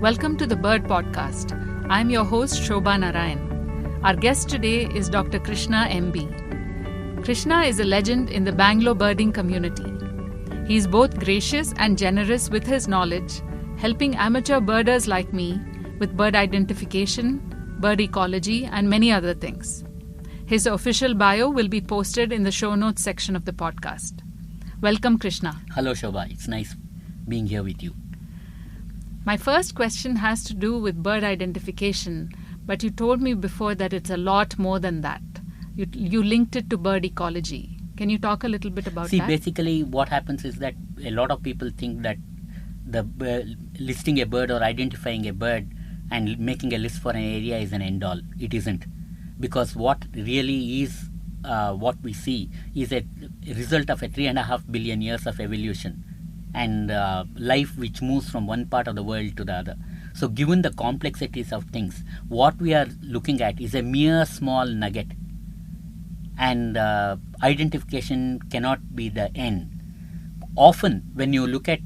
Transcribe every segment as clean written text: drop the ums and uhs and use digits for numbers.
Welcome to the Bird Podcast. I'm your host Shobha Narayan. Our guest today is Dr. Krishna MB. Krishna is a legend in the Bangalore birding community. He is both gracious and generous with his knowledge, helping amateur birders like me with bird identification, bird ecology, and many other things. His official bio will be posted in the show notes section of the podcast. Welcome, Krishna. Hello, Shobha. It's nice being here with you. My first question has to do with bird identification, but you told me before that it's a lot more than that. You linked it to bird ecology. Can you talk a little bit about that? Basically what happens is that a lot of people think that listing a bird or identifying a bird and making a list for an area is an end-all. It isn't. Because what really is, what we see, is a result of a 3.5 billion years of evolution and life which moves from one part of the world to the other. So given the complexities of things, what we are looking at is a mere small nugget, and identification cannot be the end. Often when you look at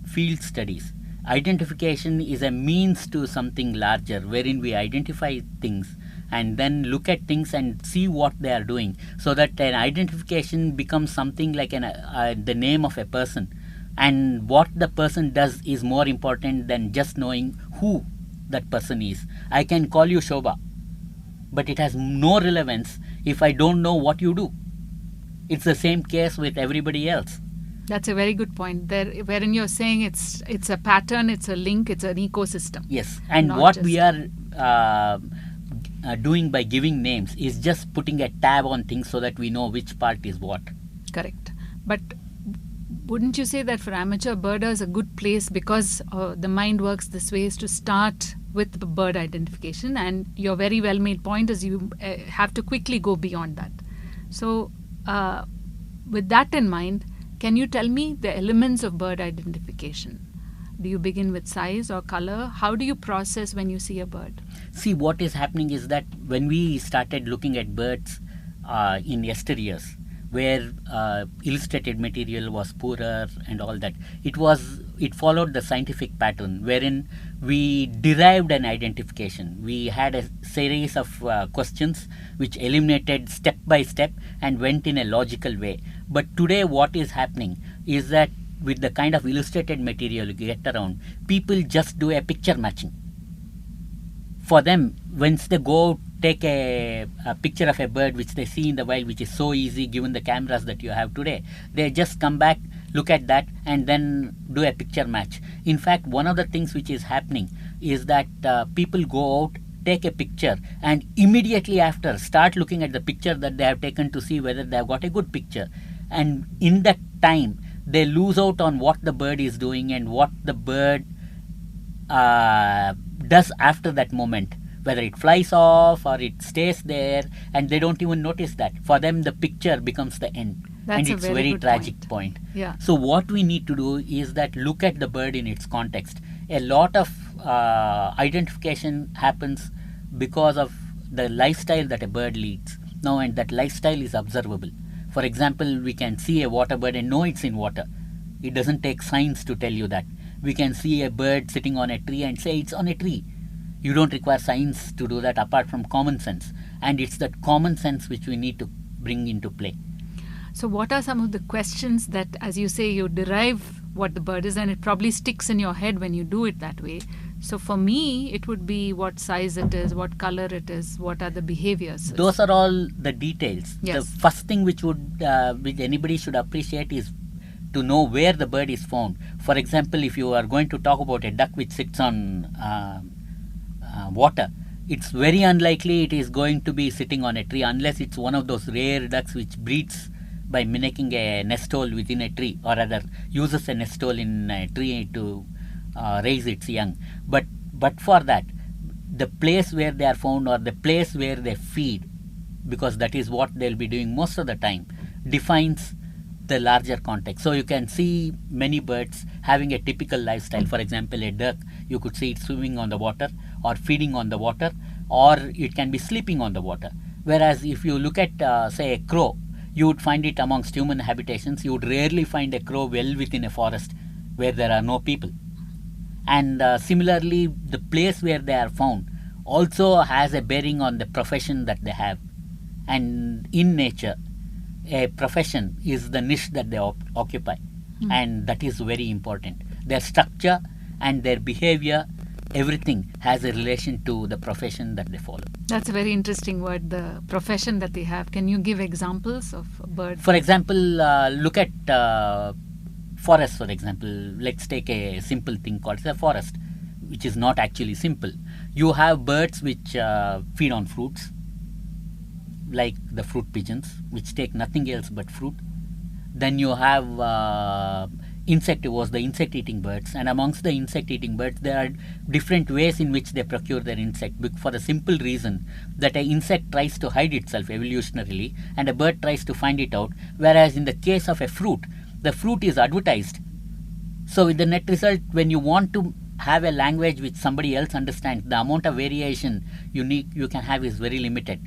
field studies, identification is a means to something larger, wherein we identify things and then look at things and see what they are doing, so that an identification becomes something like the name of a person. And what the person does is more important than just knowing who that person is. I can call you Shobha, but it has no relevance if I don't know what you do. It's the same case with everybody else. That's a very good point. There, wherein you're saying it's a pattern, it's a link, it's an ecosystem. Yes, and what we are doing by giving names is just putting a tab on things so that we know which part is what. Correct. But wouldn't you say that for amateur birders a good place, because the mind works this way, is to start with the bird identification? And your very well made point is you have to quickly go beyond that. So with that in mind, can you tell me the elements of bird identification? Do you begin with size or color? How do you process when you see a bird? See, what is happening is that when we started looking at birds in yesteryears, where illustrated material was poorer and all that, it followed the scientific pattern wherein we derived an identification. We had a series of questions which eliminated step by step and went in a logical way. But today what is happening is that with the kind of illustrated material you get around, people just do a picture matching. For them, once they go take a picture of a bird which they see in the wild, which is so easy given the cameras that you have today, they just come back, look at that, and then do a picture match. In fact, one of the things which is happening is that people go out, take a picture, and immediately after start looking at the picture that they have taken to see whether they have got a good picture. And in that time, they lose out on what the bird is doing and what the bird does after that moment, whether it flies off or it stays there, and they don't even notice that. For them, the picture becomes the end. That's and it's a very tragic point. Yeah. So what we need to do is that look at the bird in its context. A lot of identification happens because of the lifestyle that a bird leads. Now, and that lifestyle is observable. For example, we can see a water bird and know it's in water. It doesn't take science to tell you that. We can see a bird sitting on a tree and say it's on a tree. You don't require science to do that apart from common sense. And it's that common sense which we need to bring into play. So what are some of the questions that, as you say, you derive what the bird is, and it probably sticks in your head when you do it that way? So for me, it would be what size it is, what color it is, what are the behaviors. Those are all the details. Yes. The first thing which anybody should appreciate is to know where the bird is found. For example, if you are going to talk about a duck which sits on water, it's very unlikely it is going to be sitting on a tree unless it's one of those rare ducks which breeds by mimicking a nest hole within a tree, or rather uses a nest hole in a tree to raise its young. But for that, the place where they are found or the place where they feed, because that is what they'll be doing most of the time, defines the larger context. So you can see many birds having a typical lifestyle. For example, a duck, you could see it swimming on the water or feeding on the water, or it can be sleeping on the water. Whereas if you look at, say, a crow, you would find it amongst human habitations. You would rarely find a crow well within a forest where there are no people. And similarly, the place where they are found also has a bearing on the profession that they have. And in nature, a profession is the niche that they occupy, and that is very important. Their structure and their behavior, everything has a relation to the profession that they follow. That's a very interesting word, the profession that they have. Can you give examples of birds? For example, look at forest, for example. Let's take a simple thing called a forest, which is not actually simple. You have birds which feed on fruits, like the fruit pigeons, which take nothing else but fruit. Then you have insectivores, the insect-eating birds, and amongst the insect-eating birds, there are different ways in which they procure their insect, for the simple reason that an insect tries to hide itself evolutionarily, and a bird tries to find it out, whereas in the case of a fruit, the fruit is advertised. So with the net result, when you want to have a language which somebody else understands, the amount of variation you can have is very limited.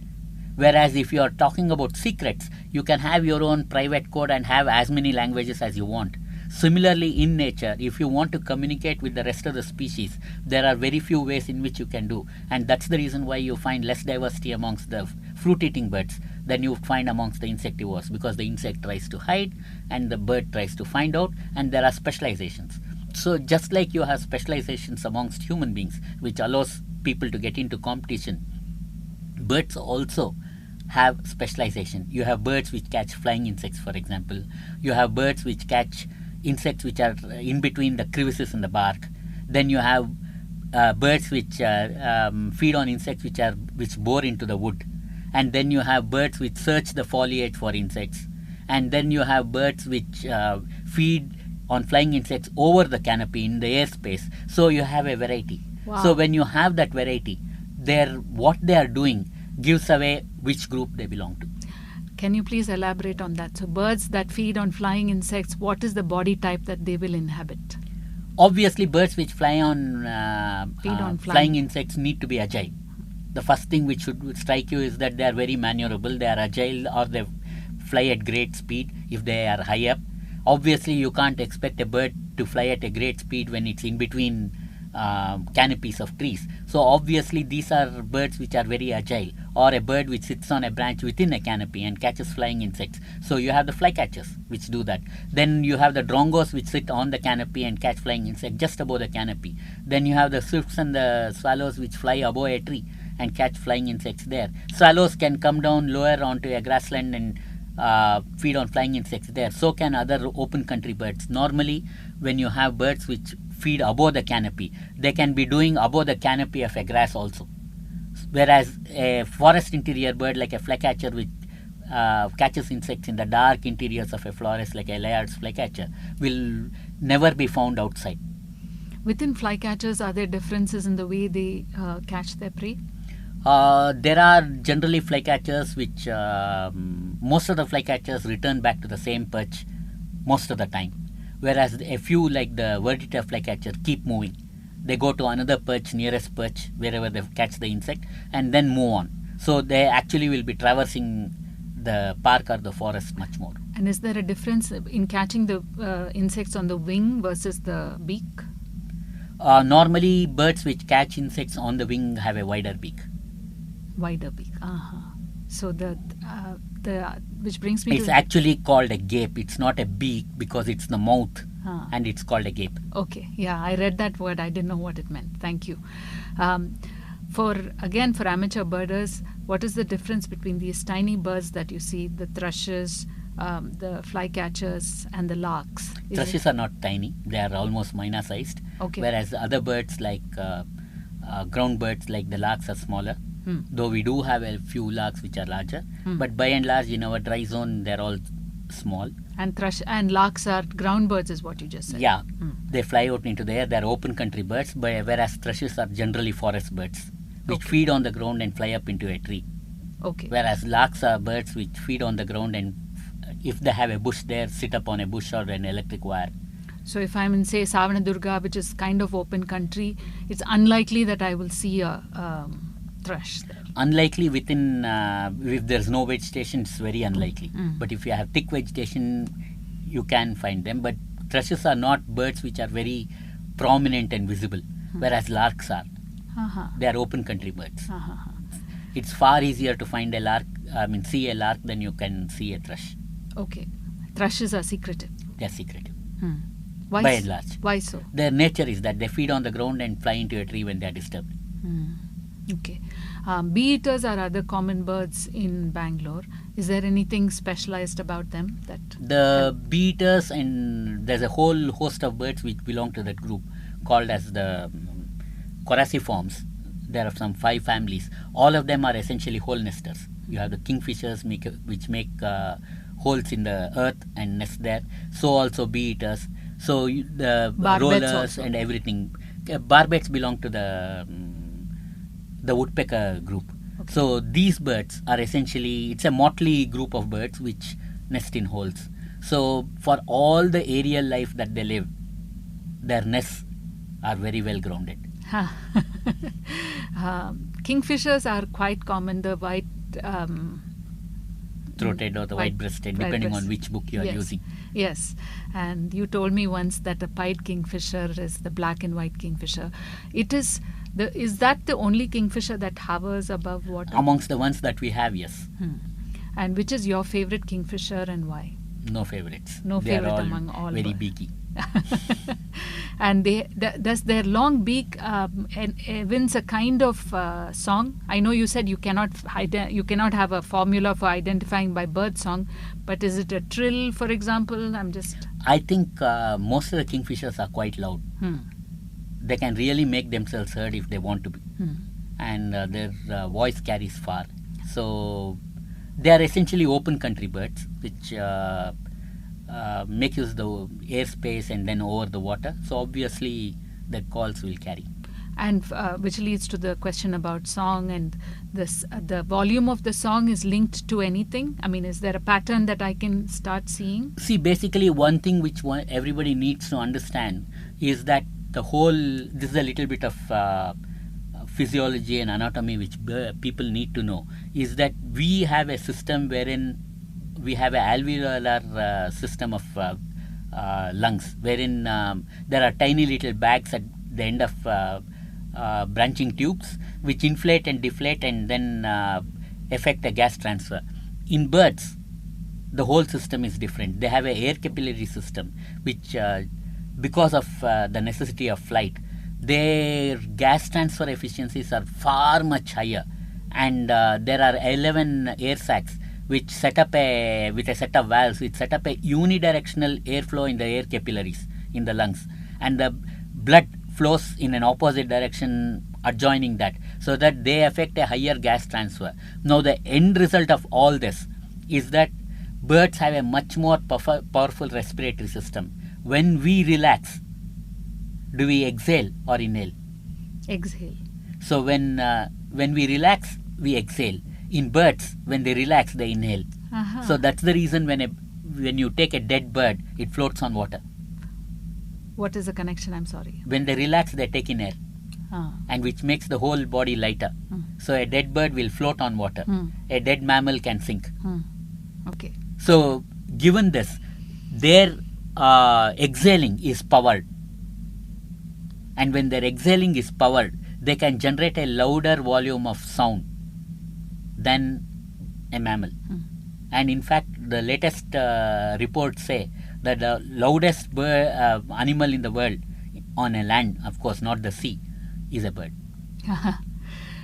Whereas if you are talking about secrets, you can have your own private code and have as many languages as you want. Similarly, in nature, if you want to communicate with the rest of the species, there are very few ways in which you can do. And that's the reason why you find less diversity amongst the fruit-eating birds than you find amongst the insectivores, because the insect tries to hide and the bird tries to find out, and there are specializations. So just like you have specializations amongst human beings, which allows people to get into competition, birds also have specialization. You have birds which catch flying insects, for example. You have birds which catch insects which are in between the crevices in the bark. Then you have birds which feed on insects which bore into the wood. And then you have birds which search the foliage for insects. And then you have birds which feed on flying insects over the canopy in the airspace. So you have a variety. Wow. So when you have that variety, what they are doing gives away which group they belong to. Can you please elaborate on that? So birds that feed on flying insects, what is the body type that they will inhabit? Obviously, birds which feed on flying insects need to be agile. The first thing which should strike you is that they are very maneuverable, they are agile, or they fly at great speed if they are high up. Obviously, you can't expect a bird to fly at a great speed when it's in between canopies of trees. So obviously these are birds which are very agile, or a bird which sits on a branch within a canopy and catches flying insects. So you have the flycatchers which do that. Then you have the drongos which sit on the canopy and catch flying insects just above the canopy. Then you have the swifts and the swallows which fly above a tree and catch flying insects there. Swallows can come down lower onto a grassland and feed on flying insects there. So can other open country birds. Normally, when you have birds which feed above the canopy, they can be doing above the canopy of a grass also. Whereas a forest interior bird like a flycatcher which catches insects in the dark interiors of a forest like a Layard's flycatcher will never be found outside. Within flycatchers, are there differences in the way they catch their prey? There are generally flycatchers which most of the flycatchers return back to the same perch most of the time, whereas a few like the verditer flycatcher keep moving. They go to another perch, nearest perch, wherever they catch the insect, and then move on. So they actually will be traversing the park or the forest much more. And is there a difference in catching the insects on the wing versus the beak? Normally, birds which catch insects on the wing have a wider beak. Wider beak. So which brings me it's to... actually called a gape. It's not a beak because it's the mouth, and it's called a gape. Okay, yeah, I read that word. I didn't know what it meant. Thank you. For amateur birders, what is the difference between these tiny birds that you see, the thrushes, the flycatchers, and the larks? Thrushes are not tiny. They are almost minor sized. Okay. Whereas other birds like ground birds like the larks are smaller. Though we do have a few larks which are larger, but by and large in our dry zone they're all small. And larks are ground birds is what you just said. Yeah, they fly out into the air. They're open country birds, whereas thrushes are generally forest birds which feed on the ground and fly up into a tree. Okay. Whereas larks are birds which feed on the ground and if they have a bush there, sit up on a bush or an electric wire. So if I'm in, say, Savanadurga, which is kind of open country, it's unlikely that I will see a thrush there. Unlikely within, if there's no vegetation, it's very unlikely. But if you have thick vegetation, you can find them. But thrushes are not birds which are very prominent and visible, whereas larks are. Uh-huh. They are open country birds. Uh-huh. It's far easier to find a lark, see a lark than you can see a thrush. Okay. Thrushes are secretive. They are secretive. Why By and large. Why so? Their nature is that they feed on the ground and fly into a tree when they are disturbed. Okay. Bee-eaters are other common birds in Bangalore. Is there anything specialized about them? The bee-eaters, and there's a whole host of birds which belong to that group called as the Coraciforms. There are some 5 families. All of them are essentially hole nesters. You have the kingfishers which make holes in the earth and nest there. So also bee-eaters. So the Barbets rollers also. and everything. Barbets belong to the woodpecker group. Okay. So these birds are essentially, it's a motley group of birds which nest in holes. So for all the aerial life that they live, their nests are very well grounded. Kingfishers are quite common. The white Throated or the white-breasted, depending on which book you are using. Yes, and you told me once that a pied kingfisher is the black and white kingfisher. Is that the only kingfisher that hovers above water? Amongst the ones that we have, yes. And which is your favorite kingfisher and why? No favorites. No they favorite are all among all very birds. beaky. And does their long beak evince a kind of song? I know you said you cannot have a formula for identifying by bird song, but is it a trill, for example? I think most of the kingfishers are quite loud. They can really make themselves heard if they want to be, and their voice carries far. So they are essentially open country birds, which make use of the airspace and then over the water. So obviously their calls will carry. And which leads to the question about song, and the volume of the song is linked to anything. I mean, is there a pattern that I can start seeing? See, basically one thing which everybody needs to understand is that this is a little bit of physiology and anatomy which people need to know, is that we have a system wherein we have an alveolar system of lungs, wherein there are tiny little bags at the end of branching tubes which inflate and deflate and then affect the gas transfer. In birds, the whole system is different. They have an air capillary system which, because of the necessity of flight, their gas transfer efficiencies are far much higher, and there are 11 air sacs which set up with a set of valves, which set up a unidirectional airflow in the air capillaries in the lungs, and the blood flows in an opposite direction adjoining that, so that they affect a higher gas transfer. Now the end result of all this is that birds have a much more powerful respiratory system. When we relax, do we exhale or inhale? Exhale. So when we relax, we exhale. In birds, when they relax, they inhale. So that's the reason when you take a dead bird, it floats on water. What is the connection? I'm sorry. When they relax, they take in air, and which makes the whole body lighter. So a dead bird will float on water. A dead mammal can sink. Okay. So given this, their exhaling is powered. And when their exhaling is powered, they can generate a louder volume of sound than a mammal. And in fact, the latest reports say that the loudest animal in the world on a land, of course not the sea, is a bird.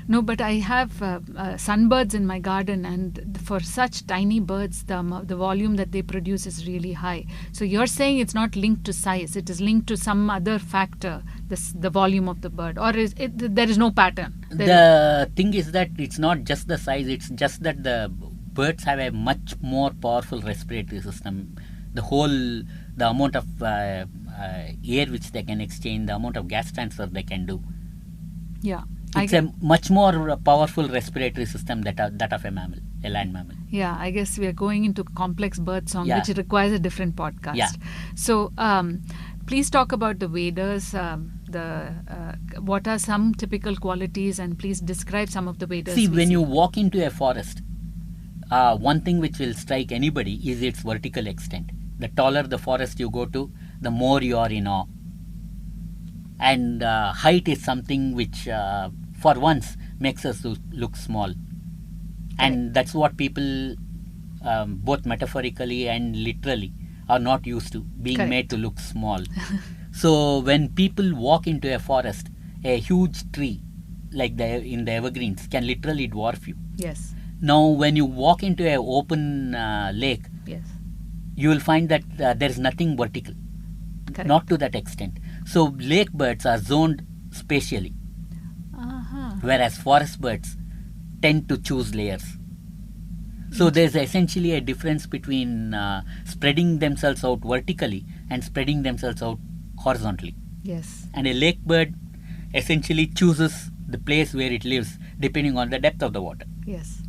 No, but I have sunbirds in my garden, and for such tiny birds, the volume that they produce is really high. So you're saying it's not linked to size; it is linked to some other factor, the volume of the bird, or there is no pattern? The thing is that it's not just the size; it's just that the birds have a much more powerful respiratory system. The amount of air which they can exchange, the amount of gas transfer they can do. Yeah. It's a much more powerful respiratory system that of a mammal, a land mammal. Yeah, I guess we are going into complex bird song, Yeah. which requires a different podcast. Yeah. So, please talk about the waders. What are some typical qualities, and please describe some of the waders. See, when you walk into a forest, one thing which will strike anybody is its vertical extent. The taller the forest you go to, the more you are in awe. And height is something which for once makes us look small. And that's what people both metaphorically and literally are not used to, being made to look small. So when people walk into a forest, a huge tree like in the evergreens can literally dwarf you. Yes. Now when you walk into an open lake, Yes. you will find that there is nothing vertical. Correct. Not to that extent. So lake birds are zoned spatially, whereas forest birds tend to choose layers. So there's essentially a difference between spreading themselves out vertically and spreading themselves out horizontally. Yes. And a lake bird essentially chooses the place where it lives depending on the depth of the water. Yes.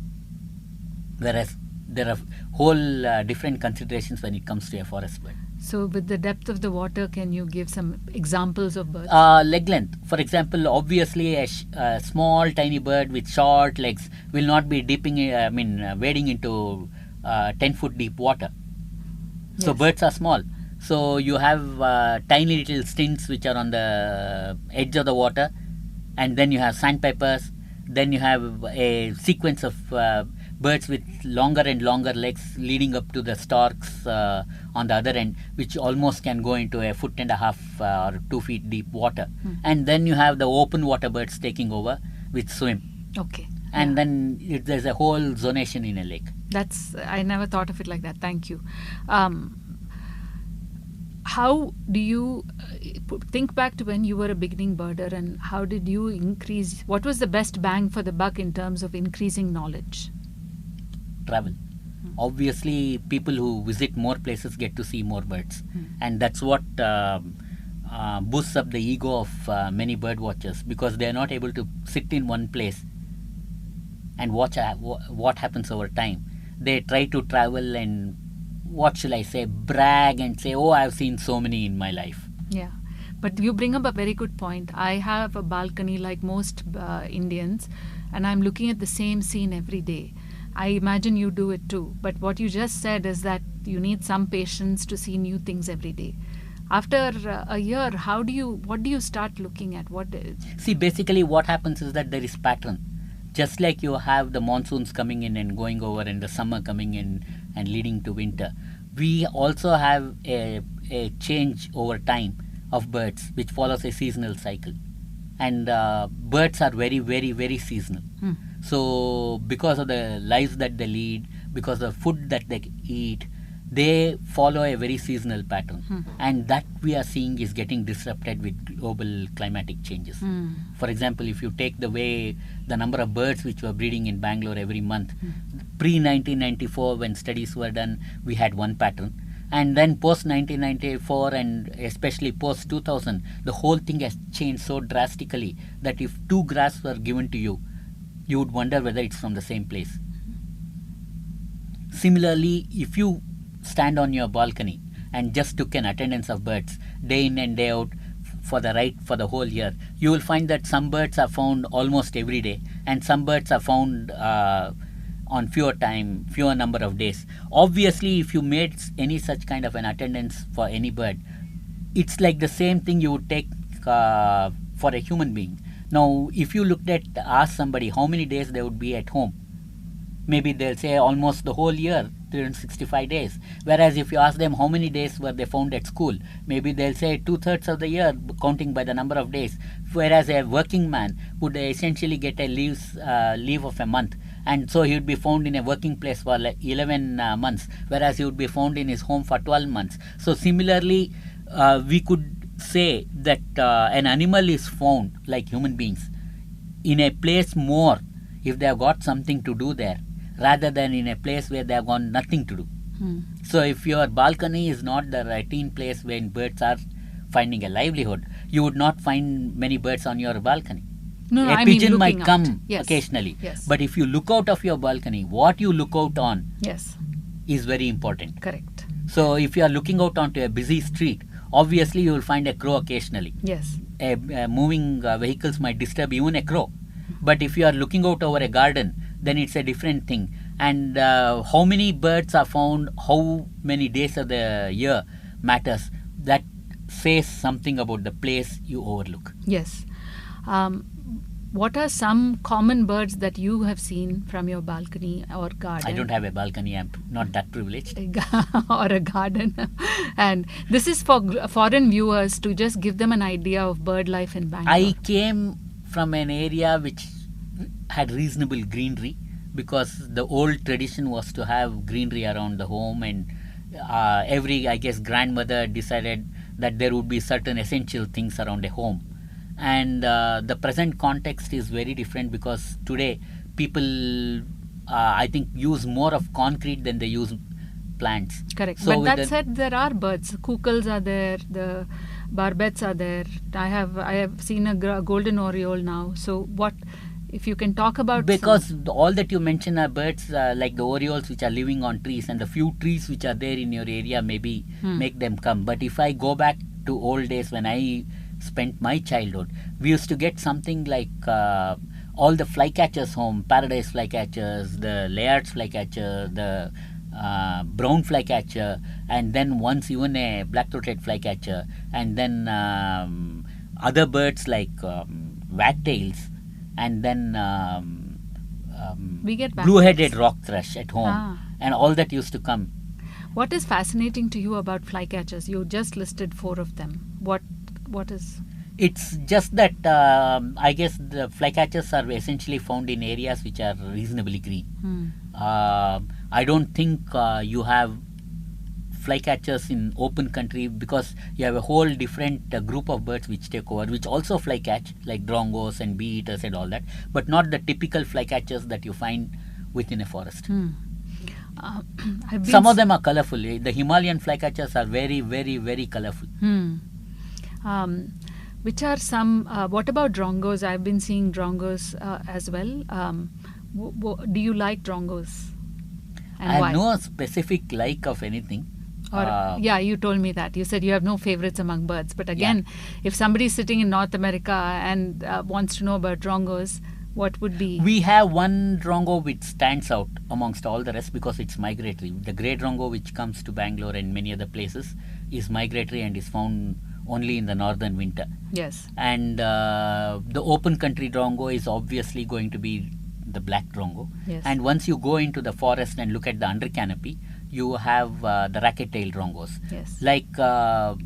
Whereas there are whole different considerations when it comes to a forest bird. So with the depth of the water, can you give some examples of birds? Leg length. For example, obviously a small tiny bird with short legs will not be wading into 10-foot deep water. So Yes. birds are small. So you have tiny little stints which are on the edge of the water, and then you have sandpipers. Then you have a sequence of birds with longer and longer legs leading up to the storks on the other end, which almost can go into 1.5 feet or 2 feet deep water. And then you have the open water birds taking over, which swim. Okay. And then there's a whole zonation in a lake. I never thought of it like that. Thank you. How do you think back to when you were a beginning birder, and how did you increase? What was the best bang for the buck in terms of increasing knowledge? Travel. Obviously, people who visit more places get to see more birds, and that's what boosts up the ego of many bird watchers, because they are not able to sit in one place and watch what happens over time. They try to travel and, what shall I say, brag and say, oh, I've seen so many in my life. Yeah, but you bring up a very good point. I have a balcony like most Indians, and I'm looking at the same scene every day. I imagine you do it too. But what you just said is that you need some patience to see new things every day. After a year, what do you start looking at? See, basically what happens is that there is pattern. Just like you have the monsoons coming in and going over, and the summer coming in and leading to winter, we also have a change over time of birds which follows a seasonal cycle. And birds are very, very, very seasonal. So because of the lives that they lead, because of food that they eat, they follow a very seasonal pattern. And that we are seeing is getting disrupted with global climatic changes. For example, if you take the number of birds which were breeding in Bangalore every month, pre-1994 when studies were done, we had one pattern. And then post-1994 and especially post-2000, the whole thing has changed so drastically that if 2 graphs were given to you, you would wonder whether it's from the same place. Similarly, if you stand on your balcony and just took an attendance of birds day in and day out for the whole year, you will find that some birds are found almost every day, and some birds are found on fewer number of days. Obviously, if you made any such kind of an attendance for any bird, it's like the same thing you would take for a human being. Now, if you ask somebody how many days they would be at home, maybe they'll say almost the whole year, 365 days. Whereas if you ask them how many days were they found at school, maybe they'll say 2/3 of the year, counting by the number of days. Whereas a working man would essentially get a leave of a month, and so he would be found in a working place for 11 months, whereas he would be found in his home for 12 months. So similarly, we could say that an animal is found, like human beings, in a place more if they have got something to do there, rather than in a place where they have got nothing to do. So if your balcony is not the routine place when birds are finding a livelihood, you would not find many birds on your balcony. No, a pigeon might come occasionally. Yes. But if you look out of your balcony, what you look out on Yes. is very important. Correct. So if you are looking out onto a busy street, obviously you will find a crow occasionally. Yes. Moving vehicles might disturb even a crow. But if you are looking out over a garden, then it's a different thing. And how many birds are found, how many days of the year matters. That says something about the place you overlook. Yes. What are some common birds that you have seen from your balcony or garden? I don't have a balcony. I'm not that privileged. Or a garden. And this is for foreign viewers to just give them an idea of bird life in Bangalore. I came from an area which had reasonable greenery, because the old tradition was to have greenery around the home, and every, I guess, grandmother decided that there would be certain essential things around a home. And the present context is very different, because today people, I think, use more of concrete than they use plants. Correct. So but that said, there are birds. Kukals are there. The barbets are there. I have seen a golden oriole now. So what, if you can talk about... Because all that you mention are birds like the orioles, which are living on trees, and the few trees which are there in your area maybe make them come. But if I go back to old days when I spent my childhood, we used to get something like all the flycatchers home, paradise flycatchers, the Layard's flycatcher, the brown flycatcher, and then once even a black-throated flycatcher, and then other birds like wagtails, and then we get blue-headed rock thrush at home, and all that used to come. What is fascinating to you about flycatchers? You just listed 4 of them. What is... It's just that I guess the flycatchers are essentially found in areas which are reasonably green. I don't think you have flycatchers in open country, because you have a whole different group of birds which take over, which also flycatch, like drongos and bee eaters and all that, but not the typical flycatchers that you find within a forest. Some of them are colorful. The Himalayan flycatchers are very, very, very colorful. Which are some... what about drongos? I've been seeing drongos as well. Do you like drongos? And I why? have no specific like of anything. Or, yeah, you told me that. You said you have no favorites among birds. But again, if somebody's sitting in North America and wants to know about drongos, what would be... We have one drongo which stands out amongst all the rest because it's migratory. The grey drongo, which comes to Bangalore and many other places, is migratory and is found only in the northern winter. Yes. And the open country drongo is obviously going to be the black drongo. Yes. And once you go into the forest and look at the under canopy, you have the racket-tailed drongos. Yes. Like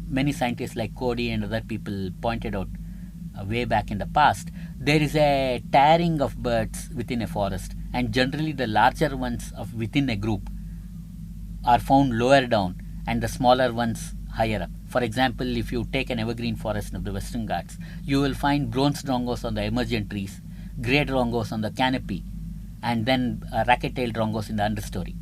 many scientists like Cody and other people pointed out way back in the past, there is a tiring of birds within a forest, and generally the larger ones of within a group are found lower down and the smaller ones higher up. For example, if you take an evergreen forest of the Western Ghats, you will find bronze drongos on the emergent trees, grey drongos on the canopy, and then racket-tailed drongos in the understory.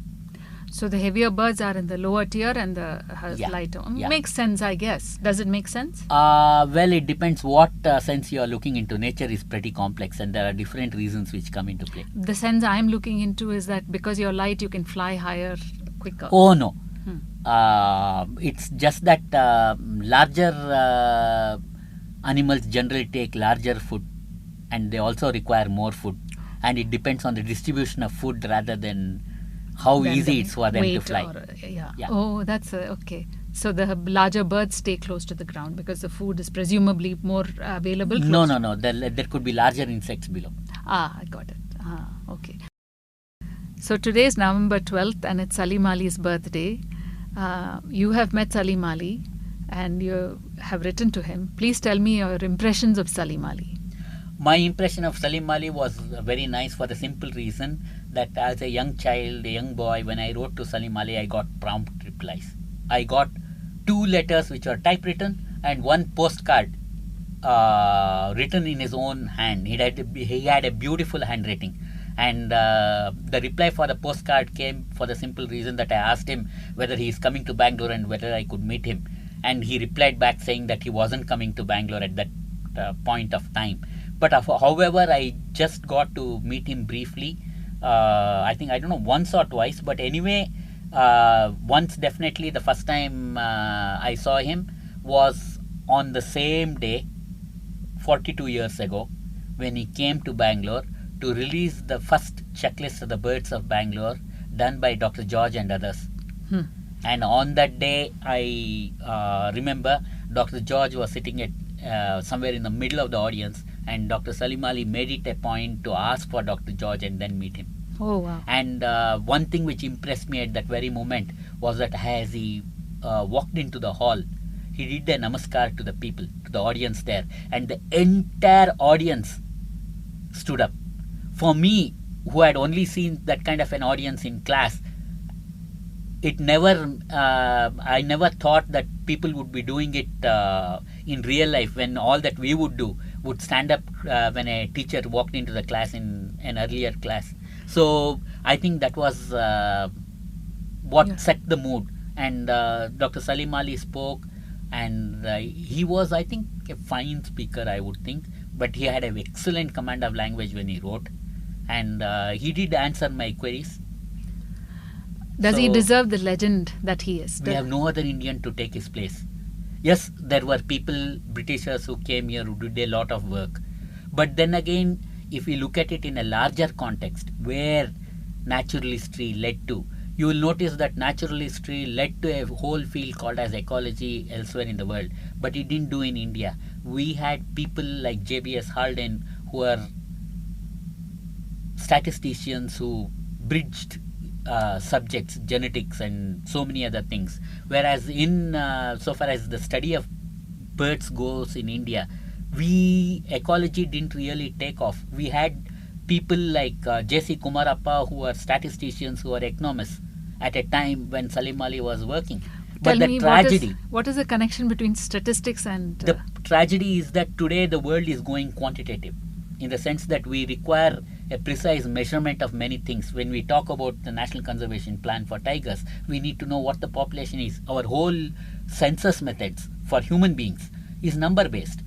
So the heavier birds are in the lower tier and the lighter. Makes sense, I guess. Does it make sense? Well, it depends what sense you are looking into. Nature is pretty complex and there are different reasons which come into play. The sense I'm looking into is that because you're light, you can fly higher, quicker. Oh, no. It's just that larger animals generally take larger food and they also require more food. And it depends on the distribution of food rather than how easy it's for them to fly. Oh, that's okay. So the larger birds stay close to the ground because the food is presumably more available? No. There could be larger insects below. I got it. Okay. So today is November 12th and it's Salim Ali's birthday. You have met Salim Ali and you have written to him. Please tell me your impressions of Salim Ali. My impression of Salim Ali was very nice for the simple reason that as a young child, a young boy, when I wrote to Salim Ali, I got prompt replies. I got 2 letters which were typewritten and 1 postcard written in his own hand. He had a beautiful handwriting. And the reply for the postcard came for the simple reason that I asked him whether he is coming to Bangalore and whether I could meet him. And he replied back saying that he wasn't coming to Bangalore at that point of time. But however, I just got to meet him briefly. I don't know, once or twice. But anyway, once definitely the first time I saw him was on the same day, 42 years ago, when he came to Bangalore to release the first checklist of the birds of Bangalore done by Dr. George and others. And on that day, I remember Dr. George was sitting at somewhere in the middle of the audience, and Dr. Salim Ali made it a point to ask for Dr. George and then meet him. Oh, wow. And one thing which impressed me at that very moment was that as he walked into the hall, he did a namaskar to the people, to the audience there, and the entire audience stood up. For me, who had only seen that kind of an audience in class, I never thought that people would be doing it in real life, when all that we would do would stand up when a teacher walked into the class in an earlier class. So I think that was what set the mood. And Dr. Salim Ali spoke, and he was, I think, a fine speaker, I would think, but he had an excellent command of language when he wrote, and he did answer my queries. Does he deserve the legend that he is? We have no other Indian to take his place. Yes, there were people, Britishers, who came here who did a lot of work. But then again, if we look at it in a larger context, where natural history led to, you will notice that natural history led to a whole field called as ecology elsewhere in the world. But it didn't do in India. We had people like J.B.S. Halden, who are statisticians who bridged subjects, genetics, and so many other things. Whereas in so far as the study of birds goes in India, ecology didn't really take off. We had people like J.C. Kumarappa, who were statisticians, who were economists at a time when Salim Ali was working. But Tell the me, tragedy, what is the connection between statistics and... the tragedy is that today the world is going quantitative, in the sense that we require a precise measurement of many things. When we talk about the National Conservation Plan for tigers, we need to know what the population is. Our whole census methods for human beings is number based.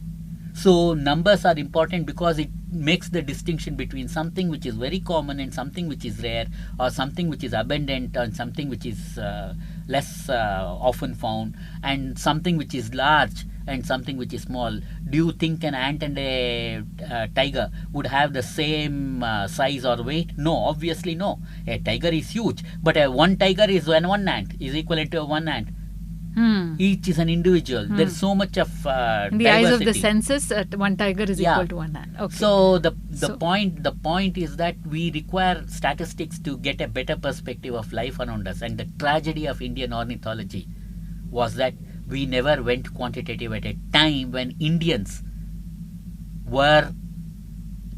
So numbers are important because it makes the distinction between something which is very common and something which is rare, or something which is abundant and something which is less often found, and something which is large and something which is small. Do you think an ant and a tiger would have the same size or weight? No, obviously no. A tiger is huge, but one tiger is one ant is equivalent to one ant. Each is an individual. There is so much of in the diversity. eyes of the census, one tiger is equal to one ant. Okay. So the point is that we require statistics to get a better perspective of life around us. And the tragedy of Indian ornithology was that we never went quantitative at a time when Indians were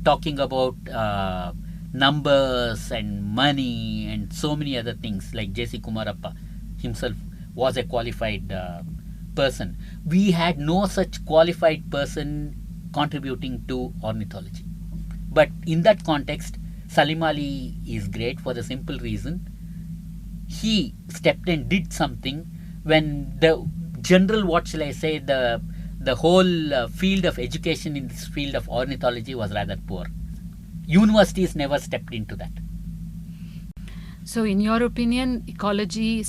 talking about numbers and money and so many other things. Like J.C. Kumarappa himself was a qualified person. We had no such qualified person contributing to ornithology. But in that context, Salim Ali is great for the simple reason he stepped and did something when the general, what shall I say, the whole field of education in this field of ornithology was rather poor. Universities never stepped into that. So in your opinion, ecology,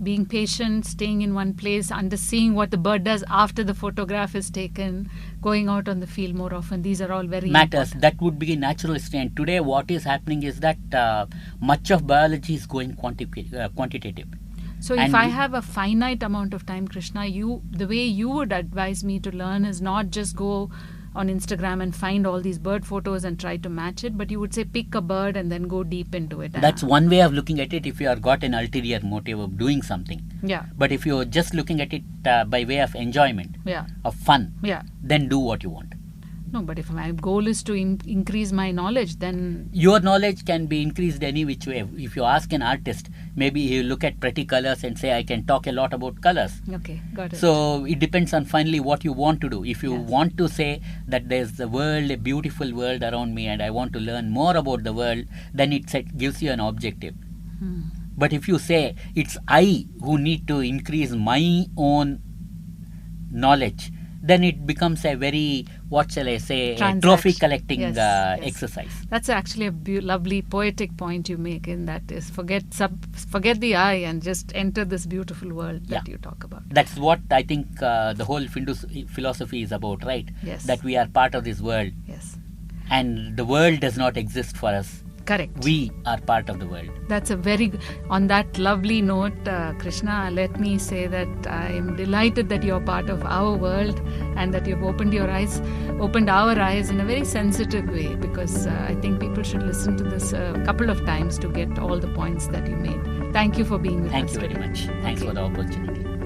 being patient, staying in one place, seeing what the bird does after the photograph is taken, going out on the field more often, these are all very matters. important. That would be natural history. And today what is happening is that much of biology is going quantitative. So if I have a finite amount of time, Krishna, the way you would advise me to learn is not just go on Instagram and find all these bird photos and try to match it, but you would say pick a bird and then go deep into it. That's one way of looking at it if you have got an ulterior motive of doing something. Yeah. But if you're just looking at it by way of enjoyment, of fun, then do what you want. No, but if my goal is to increase my knowledge, then... Your knowledge can be increased any which way. If you ask an artist, maybe he'll look at pretty colors and say, I can talk a lot about colors. Okay, got it. So it depends on finally what you want to do. If you want to say that there's the world, a beautiful world around me, and I want to learn more about the world, then it gives you an objective. But if you say, it's I who need to increase my own knowledge, then it becomes a very, what shall I say, a trophy collecting exercise. That's actually a lovely poetic point you make, in that is forget the I and just enter this beautiful world that you talk about. That's what I think the whole philosophy is about, right? Yes. That we are part of this world. Yes. And the world does not exist for us. Correct. We are part of the world. That's a very on that lovely note, Krishna, let me say that I am delighted that you're part of our world and that you've opened our eyes in a very sensitive way, because I think people should listen to this a couple of times to get all the points that you made. Thank you for being with us. Thank you very much. Thanks for the opportunity.